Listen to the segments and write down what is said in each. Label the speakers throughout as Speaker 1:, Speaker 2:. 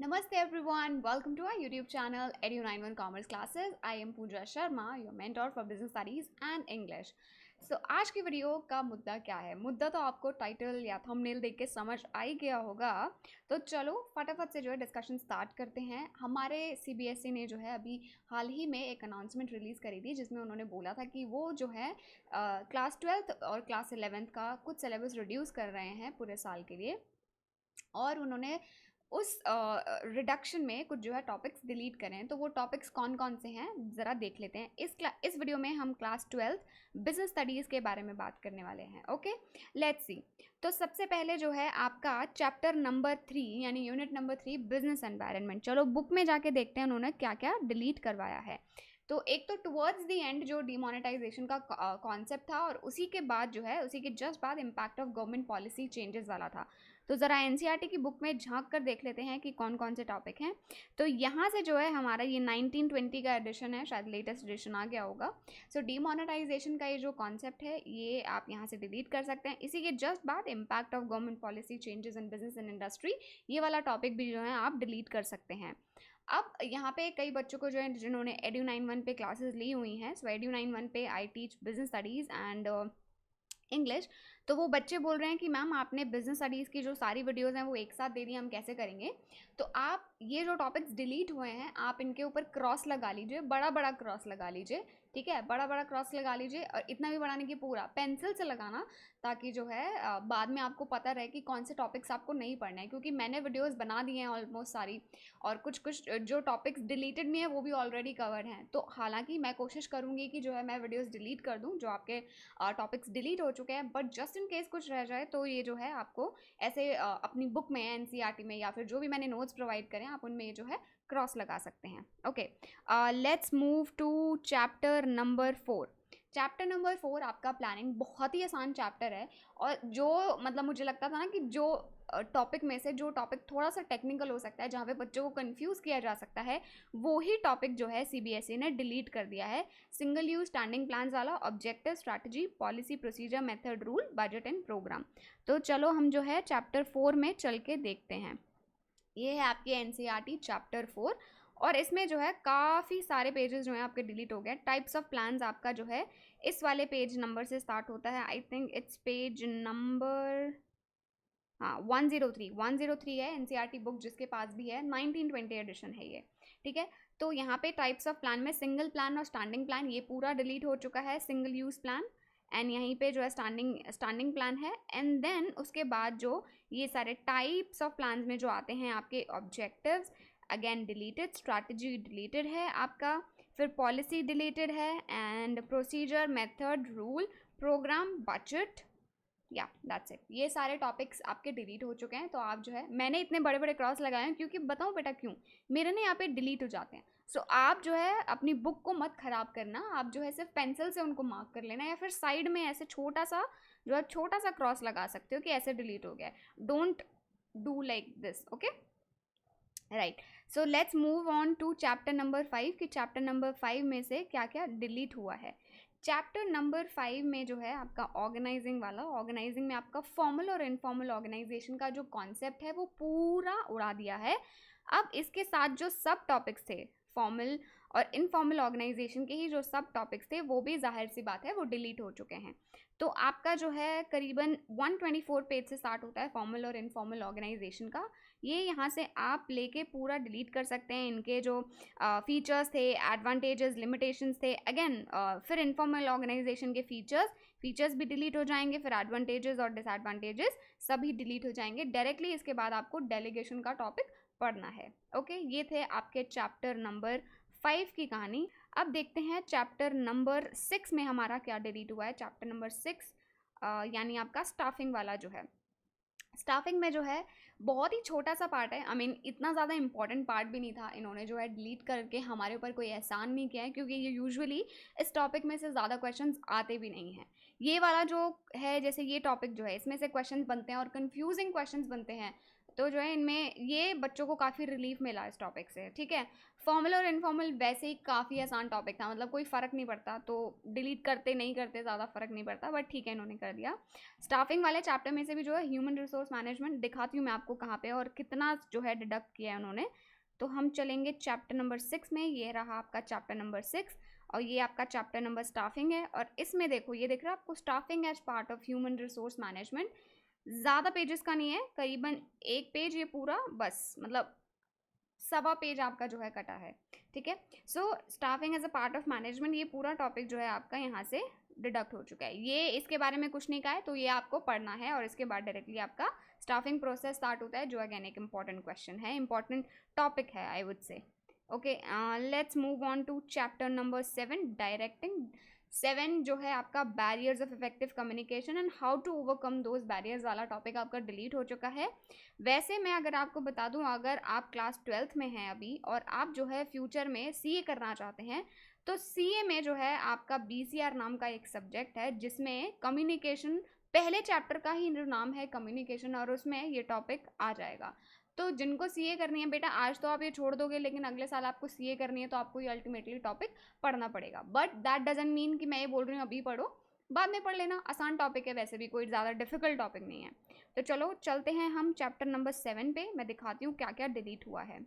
Speaker 1: Namaste everyone, welcome to our YouTube channel Edu91 Commerce Classes. I am Pooja Sharma, your mentor for Business Studies and English. So आज की video का मुद्दा क्या है? मुद्दा तो आपको टाइटल या थंबनेल देख के समझ आ ही गया होगा। तो चलो फटाफट से जो है डिस्कशन स्टार्ट करते हैं। हमारे CBSE ने जो है अभी हाल ही में एक अनाउंसमेंट रिलीज़ करी थी जिसमें उन्होंने बोला था कि वो जो है क्लास 12th और क्लास 11th का कुछ सिलेबस रिड्यूस कर रहे हैं पूरे साल के लिए, और उन्होंने उस रिडक्शन में कुछ जो है टॉपिक्स डिलीट करें हैं। तो वो टॉपिक्स कौन कौन से हैं ज़रा देख लेते हैं। इस वीडियो में हम क्लास 12th बिजनेस स्टडीज़ के बारे में बात करने वाले हैं। Okay, let's see. तो सबसे पहले जो है आपका चैप्टर नंबर 3 यानी यूनिट नंबर 3 बिजनेस एनवायरनमेंट। चलो बुक में जाके देखते हैं उन्होंने क्या क्या डिलीट करवाया है। तो एक तो टुवर्ड्स द एंड जो डिमोनेटाइजेशन का कॉन्सेप्ट था, और उसी के बाद जो है उसी के जस्ट बाद impact of government policy changes वाला था। तो ज़रा NCERT की बुक में झांक कर देख लेते हैं कि कौन कौन से टॉपिक हैं। तो यहाँ से जो है हमारा ये 1920 का एडिशन है, शायद लेटेस्ट एडिशन आ गया होगा। सो डीमोनेटाइजेशन का ये जो कॉन्सेप्ट है ये आप यहाँ से डिलीट कर सकते हैं। इसी के जस्ट बाद impact of government policy changes in business and industry, ये वाला टॉपिक भी जो है आप डिलीट कर सकते हैं। अब यहाँ पे कई बच्चों को जो है जिन्होंने Edu91 पे क्लासेस ली हुई हैं, सो Edu91 पे I teach business studies and English. तो वो बच्चे बोल रहे हैं कि मैम आपने बिजनेस स्टडीज़ की जो सारी वीडियोस हैं वो एक साथ दे दी, हम कैसे करेंगे। तो आप ये जो टॉपिक्स डिलीट हुए हैं आप इनके ऊपर क्रॉस लगा लीजिए, बड़ा बड़ा क्रॉस लगा लीजिए, ठीक है, बड़ा बड़ा क्रॉस लगा लीजिए। और इतना भी बड़ा नहीं कि पूरा, पेंसिल से लगाना, ताकि जो है बाद में आपको पता रहे कि कौन से टॉपिक्स आपको नहीं पढ़ना है। क्योंकि मैंने वीडियोस बना दी हैं ऑलमोस्ट सारी, और कुछ कुछ जो टॉपिक्स डिलीटेड नहीं है वो भी ऑलरेडी कवर्ड हैं। तो हालांकि मैं कोशिश करूँगी कि जो है मैं वीडियोस डिलीट कर दूँ जो आपके टॉपिक्स डिलीट हो चुके हैं, बट जस्ट इन केस कुछ रह जाए तो ये जो है आपको ऐसे अपनी बुक में NCERT में या फिर जो भी मैंने नोट्स प्रोवाइड करें आप उनमें ये जो है क्रॉस लगा सकते हैं। Okay, let's move to chapter number 4। Chapter number 4 आपका प्लानिंग, बहुत ही आसान चैप्टर है। और जो मतलब मुझे लगता था ना कि जो टॉपिक में से जो टॉपिक थोड़ा सा टेक्निकल हो सकता है, जहाँ पे बच्चों को कंफ्यूज किया जा सकता है, वो ही टॉपिक जो है CBSE ने डिलीट कर दिया है। सिंगल यूज स्टैंडिंग प्लान वाला, objective, strategy, policy, procedure, method, rule, budget and program. तो चलो हम जो है चैप्टर 4 में चल के देखते हैं। ये है आपके NCERT चैप्टर 4, और इसमें जो है काफ़ी सारे पेजेस जो हैं आपके डिलीट हो गए। टाइप्स ऑफ प्लान्स आपका जो है इस वाले पेज नंबर से स्टार्ट होता है। I think it's page number, हाँ, 103 है NCERT बुक जिसके पास भी है, 1920 एडिशन है ये, ठीक है। तो यहाँ पे टाइप्स ऑफ प्लान में सिंगल प्लान और स्टैंडिंग प्लान ये पूरा डिलीट हो चुका है, सिंगल यूज प्लान। एंड यहीं पे जो है स्टैंडिंग प्लान है। एंड देन उसके बाद जो ये सारे टाइप्स ऑफ प्लान में जो आते हैं आपके objectives, again deleted, strategy deleted है आपका, फिर पॉलिसी डिलीटेड है, and procedure, method, rule, program, budget, या दैट्स इट। ये सारे टॉपिक्स आपके डिलीट हो चुके हैं। तो आप जो है, मैंने इतने बड़े बड़े क्रॉस लगाए हैं क्योंकि बताऊँ बेटा क्यों, मेरे ना यहाँ पे डिलीट हो जाते हैं। सो आप जो है अपनी बुक को मत ख़राब करना, आप जो है सिर्फ पेंसिल से उनको मार्क कर लेना, या फिर साइड में ऐसे छोटा सा जो है छोटा सा क्रॉस लगा सकते हो कि ऐसे डिलीट हो गया है। Don't do like this, okay, right. So let's move on to chapter number 5 कि चैप्टर नंबर 5 में से क्या क्या डिलीट हुआ है। चैप्टर नंबर 5 में जो है आपका ऑर्गेनाइजिंग वाला, ऑर्गेनाइजिंग में आपका फॉर्मल और इनफॉर्मल ऑर्गेनाइजेशन का जो कॉन्सेप्ट है वो पूरा उड़ा दिया है। अब इसके साथ जो सब टॉपिक्स थे, फॉर्मल और इनफॉर्मल ऑर्गेनाइजेशन के ही जो सब टॉपिक्स थे वो भी जाहिर सी बात है वो डिलीट हो चुके हैं। तो आपका जो है करीबन 124 पेज से स्टार्ट होता है फॉर्मल और इनफॉर्मल ऑर्गेनाइजेशन का। ये यहाँ से आप लेके पूरा डिलीट कर सकते हैं। इनके जो फीचर्स थे, एडवांटेजेस, लिमिटेशंस थे, अगेन फिर इनफॉर्मल ऑर्गेनाइजेशन के फीचर्स भी डिलीट हो जाएंगे, फिर एडवांटेजेस और डिसएडवांटेजेस सभी डिलीट हो जाएंगे। डायरेक्टली इसके बाद आपको डेलीगेशन का टॉपिक पढ़ना है। ओके, ये थे आपके चैप्टर नंबर 5 की कहानी। अब देखते हैं चैप्टर नंबर 6 में हमारा क्या डिलीट हुआ है। चैप्टर नंबर 6 यानी आपका स्टाफिंग वाला जो है। स्टाफिंग में जो है बहुत ही छोटा सा पार्ट है, आई मीन इतना ज़्यादा इंपॉर्टेंट पार्ट भी नहीं था। इन्होंने जो है डिलीट करके हमारे ऊपर कोई एहसान नहीं किया है, क्योंकि ये यूजुअली इस टॉपिक में से ज़्यादा क्वेश्चंस आते भी नहीं हैं। ये वाला जो है, जैसे ये टॉपिक जो है इसमें से क्वेश्चंस बनते हैं और कंफ्यूजिंग क्वेश्चंस बनते हैं। तो जो है इनमें ये बच्चों को काफ़ी रिलीफ मिला इस टॉपिक से, ठीक है। फॉर्मल और इनफॉर्मल वैसे ही काफ़ी आसान टॉपिक था, मतलब कोई फ़र्क नहीं पड़ता, तो डिलीट करते नहीं करते ज़्यादा फ़र्क नहीं पड़ता, बट ठीक है इन्होंने कर दिया। स्टाफिंग वाले चैप्टर में से भी जो है ह्यूमन रिसोर्स मैनेजमेंट दिखाती हूँ मैं आपको कहाँ पे और कितना जो है डिडक्ट किया है उन्होंने। तो हम चलेंगे चैप्टर नंबर 6 में। ये रहा आपका चैप्टर नंबर 6 और ये आपका चैप्टर नंबर स्टाफिंग है। और इसमें देखो ये दिख रहा है आपको, staffing as part of human resource management. ज़्यादा पेजेस का नहीं है, करीबन 1 पेज ये पूरा, बस मतलब 1.25 पेज आपका जो है कटा है, ठीक है। So staffing as a part of management, ये पूरा टॉपिक जो है आपका यहाँ से डिडक्ट हो चुका है। ये इसके बारे में कुछ नहीं कहा है, तो ये आपको पढ़ना है और इसके बाद डायरेक्टली आपका स्टाफिंग प्रोसेस स्टार्ट होता है, जो अगेन एक इंपॉर्टेंट क्वेश्चन है, इंपॉर्टेंट टॉपिक है I would say. Okay, let's move on to chapter number 7, directing. 7 जो है आपका barriers of effective communication and how to overcome those barriers वाला टॉपिक आपका डिलीट हो चुका है। वैसे मैं अगर आपको बता दूं, अगर आप क्लास 12th में हैं अभी और आप जो है फ्यूचर में सीए करना चाहते हैं, तो सीए में जो है आपका बीसीआर नाम का एक सब्जेक्ट है जिसमें कम्युनिकेशन, पहले चैप्टर का ही नाम है कम्युनिकेशन, और उसमें ये टॉपिक आ जाएगा। तो जिनको सीए करनी है बेटा, आज तो आप ये छोड़ दोगे, लेकिन अगले साल आपको सीए करनी है तो आपको ये अल्टीमेटली टॉपिक पढ़ना पड़ेगा। बट दैट डजंट मीन कि मैं ये बोल रही हूँ अभी पढ़ो, बाद में पढ़ लेना, आसान टॉपिक है, वैसे भी कोई ज़्यादा डिफिकल्ट टॉपिक नहीं है। तो चलो चलते हैं हम चैप्टर नंबर 7 पे। मैं दिखाती हूँ क्या क्या डिलीट हुआ है।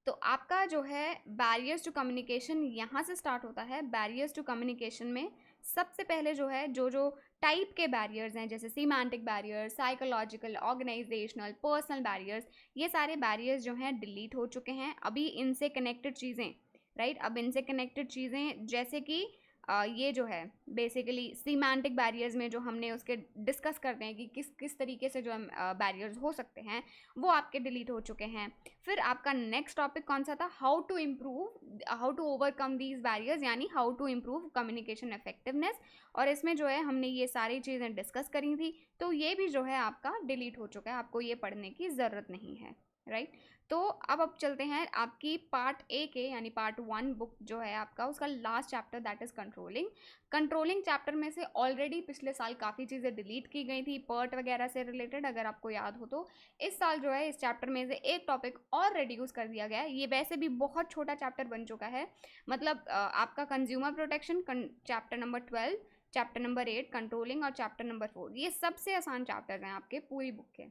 Speaker 1: तो आपका जो है बैरियर्स टू कम्युनिकेशन यहाँ से स्टार्ट होता है। बैरियर्स टू कम्युनिकेशन में सबसे पहले जो है जो टाइप के बैरियर्स हैं, जैसे semantic barriers, psychological, organisational, personal barriers, ये सारे बैरियर्स जो हैं डिलीट हो चुके हैं। अभी इनसे कनेक्टेड चीज़ें, राइट, अब इनसे कनेक्टेड चीज़ें जैसे कि ये जो है बेसिकली सीमेंटिक बैरियर्स में जो हमने उसके डिस्कस करते हैं कि किस किस तरीके से जो बैरियर्स हो सकते हैं, वो आपके डिलीट हो चुके हैं। फिर आपका नेक्स्ट टॉपिक कौन सा था, how to overcome these barriers, यानी how to improve communication effectiveness, और इसमें जो है हमने ये सारी चीज़ें डिस्कस करी थी। तो ये भी जो है आपका डिलीट हो चुका है, आपको ये पढ़ने की ज़रूरत नहीं है, राइट। तो अब चलते हैं आपकी पार्ट ए के, यानी पार्ट 1 बुक जो है आपका, उसका last chapter, that is controlling. Controlling chapter में से ऑलरेडी पिछले साल काफ़ी चीज़ें डिलीट की गई थी पर्ट वगैरह से रिलेटेड, अगर आपको याद हो तो। इस साल जो है इस चैप्टर में से एक टॉपिक और रिड्यूस कर दिया गया है। ये वैसे भी बहुत छोटा चैप्टर बन चुका है, मतलब आपका consumer protection, chapter number 12, chapter number 8 controlling, और चैप्टर नंबर 4, ये सबसे आसान चैप्टर्स हैं आपके पूरी बुक के,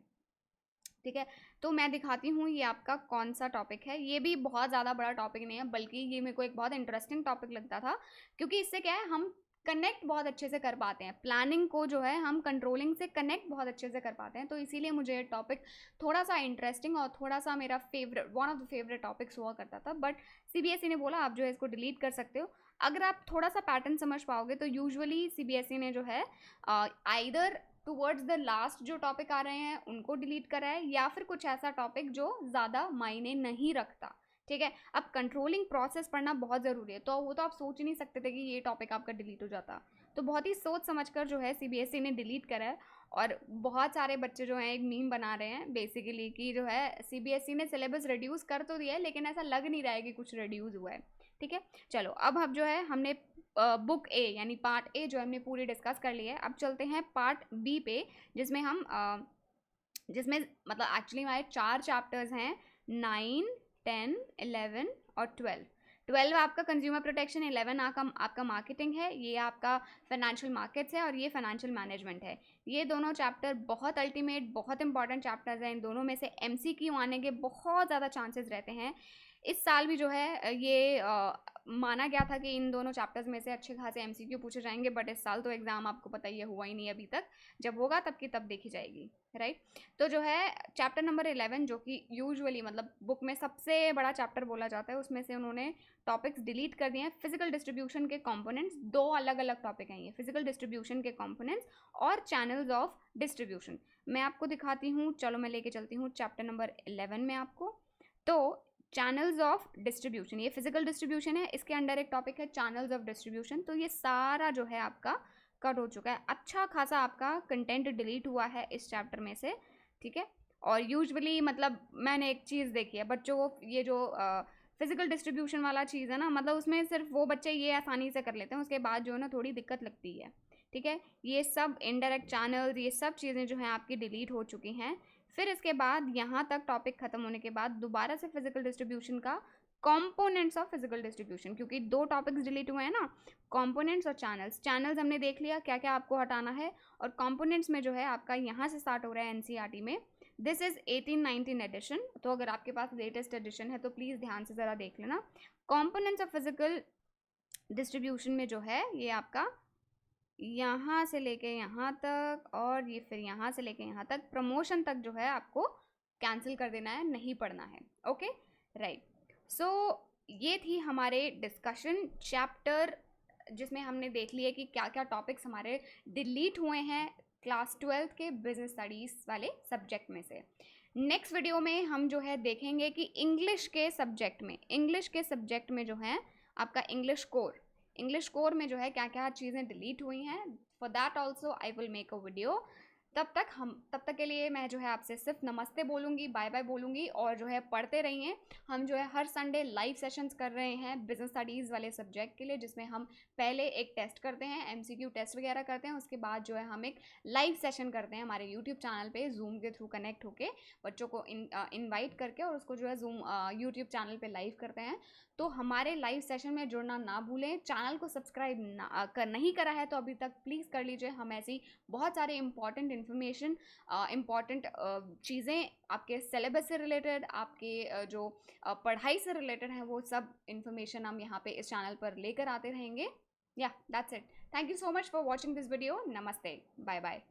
Speaker 1: ठीक है। तो मैं दिखाती हूँ ये आपका कौन सा टॉपिक है। ये भी बहुत ज़्यादा बड़ा टॉपिक नहीं है, बल्कि ये मेरे को एक बहुत इंटरेस्टिंग टॉपिक लगता था, क्योंकि इससे क्या है, हम कनेक्ट बहुत अच्छे से कर पाते हैं, प्लानिंग को जो है हम कंट्रोलिंग से कनेक्ट बहुत अच्छे से कर पाते हैं। तो इसीलिए मुझे ये टॉपिक थोड़ा सा इंटरेस्टिंग और थोड़ा सा मेरा favourite, one of the favourite topics हुआ करता था। बट सीबीएसई ने बोला आप जो है इसको डिलीट कर सकते हो। अगर आप थोड़ा सा पैटर्न समझ पाओगे तो यूजुअली सीबीएसई ने जो है आइदर टूवर्ड्स द लास्ट जो टॉपिक आ रहे हैं उनको डिलीट करा है, या फिर कुछ ऐसा टॉपिक जो ज़्यादा मायने नहीं रखता, ठीक है। अब कंट्रोलिंग प्रोसेस पढ़ना बहुत ज़रूरी है, तो वो तो आप सोच ही नहीं सकते थे कि ये टॉपिक आपका डिलीट हो जाता। तो बहुत ही सोच समझकर जो है सीबीएसई ने डिलीट करा है। और बहुत सारे बच्चे जो हैं एक मीम बना रहे हैं बेसिकली कि जो है सीबीएसई ने सिलेबस रिड्यूस कर तो दिया है, लेकिन ऐसा लग नहीं रहा है कि कुछ रिड्यूस हुआ है, ठीक है। चलो अब हम जो है हमने बुक ए यानी पार्ट ए जो हमने पूरी डिस्कस कर ली है। अब चलते हैं पार्ट बी पे, जिसमें हम जिसमें मतलब एक्चुअली हमारे 4 चैप्टर्स हैं, 9, 10, 11 और 12। 12 आपका कंज्यूमर प्रोटेक्शन, 11 आपका मार्केटिंग है, ये आपका फाइनेंशियल मार्केट्स है, और ये फाइनेंशियल मैनेजमेंट है। ये दोनों चैप्टर बहुत अल्टीमेट, बहुत इंपॉर्टेंट चैप्टर्स हैं। इन दोनों में से एमसीक्यू आने के बहुत ज़्यादा चांसेस रहते हैं। इस साल भी जो है ये माना गया था कि इन दोनों चैप्टर्स में से अच्छे खासे एमसीक्यू पूछे जाएंगे, बट इस साल तो एग्ज़ाम आपको पता ही है हुआ ही नहीं अभी तक, जब होगा तब की तब देखी जाएगी, राइट। तो जो है चैप्टर नंबर 11, जो कि यूजुअली मतलब बुक में सबसे बड़ा चैप्टर बोला जाता है, उसमें से उन्होंने टॉपिक्स डिलीट कर दिए हैं। फिजिकल डिस्ट्रीब्यूशन के कंपोनेंट्स, 2 अलग अलग टॉपिक हैं ये, फिजिकल डिस्ट्रीब्यूशन के कंपोनेंट्स और चैनल्स ऑफ डिस्ट्रीब्यूशन। मैं आपको दिखाती हूँ, चलो मैं लेके चलती हूँ चैप्टर नंबर 11 में आपको। तो चैनल्स ऑफ डिस्ट्रीब्यूशन, ये फिजिकल डिस्ट्रीब्यूशन है, इसके अंडर एक टॉपिक है चैनल्स ऑफ डिस्ट्रीब्यूशन। तो ये सारा जो है आपका कट हो चुका है, अच्छा खासा आपका कंटेंट डिलीट हुआ है इस चैप्टर में से, ठीक है। और यूजुअली मतलब मैंने एक चीज़ देखी है, बच्चों को ये जो फिजिकल डिस्ट्रीब्यूशन वाला चीज़ है ना, मतलब उसमें सिर्फ वो बच्चे ये आसानी से कर लेते हैं, उसके बाद जो है ना थोड़ी दिक्कत लगती है, ठीक है। ये सब इनडायरेक्ट चैनल्स, ये सब चीज़ें जो हैं आपकी डिलीट हो चुकी हैं। फिर इसके बाद यहाँ तक टॉपिक खत्म होने के बाद दोबारा से फिजिकल डिस्ट्रीब्यूशन का कंपोनेंट्स ऑफ फिजिकल डिस्ट्रीब्यूशन, क्योंकि 2 टॉपिक्स डिलीट हुए हैं ना, कंपोनेंट्स और चैनल्स। चैनल्स हमने देख लिया क्या क्या आपको हटाना है, और कंपोनेंट्स में जो है आपका यहाँ से स्टार्ट हो रहा है एनसीईआरटी में। दिस इज 1819 एडिशन, तो अगर आपके पास लेटेस्ट एडिशन है तो प्लीज़ ध्यान से ज़रा देख लेना। कंपोनेंट्स ऑफ फिजिकल डिस्ट्रीब्यूशन में जो है ये आपका यहाँ से लेके यहाँ तक, और ये फिर यहाँ से लेके यहाँ तक, प्रमोशन तक जो है आपको कैंसिल कर देना है, नहीं पढ़ना है। Okay, right. सो ये थी हमारे डिस्कशन चैप्टर, जिसमें हमने देख लिया कि क्या क्या टॉपिक्स हमारे डिलीट हुए हैं क्लास 12th के बिजनेस स्टडीज़ वाले सब्जेक्ट में से। नेक्स्ट वीडियो में हम जो है देखेंगे कि इंग्लिश के सब्जेक्ट में जो है आपका इंग्लिश कोर में जो है क्या क्या चीज़ें डिलीट हुई हैं। For that also I will make a video. तब तक के लिए मैं जो है आपसे सिर्फ नमस्ते बोलूँगी, बाय बाय बोलूँगी, और जो है पढ़ते रहिए। हम जो है हर संडे लाइव सेशंस कर रहे हैं बिजनेस स्टडीज़ वाले सब्जेक्ट के लिए, जिसमें हम पहले एक टेस्ट करते हैं, एमसीक्यू टेस्ट वगैरह करते हैं, उसके बाद जो है हम एक लाइव सेशन करते हैं हमारे यूट्यूब चैनल पे जूम के थ्रू कनेक्ट होके, बच्चों को इन्वाइट करके, और उसको जो है जूम यूट्यूब चैनल पे लाइव करते हैं। तो हमारे लाइव सेशन में जुड़ना ना भूलें। चैनल को सब्सक्राइब नहीं करा है तो अभी तक प्लीज़ कर लीजिए। हम ऐसी बहुत सारे इंपॉर्टेंट इन्फॉर्मेशन, इंपॉर्टेंट चीज़ें आपके सिलेबस से रिलेटेड, आपके जो पढ़ाई से रिलेटेड हैं, वो सब इन्फॉर्मेशन हम यहाँ पे इस चैनल पर लेकर आते रहेंगे। या that's it. Thank you so much for watching this video. नमस्ते, बाय बाय।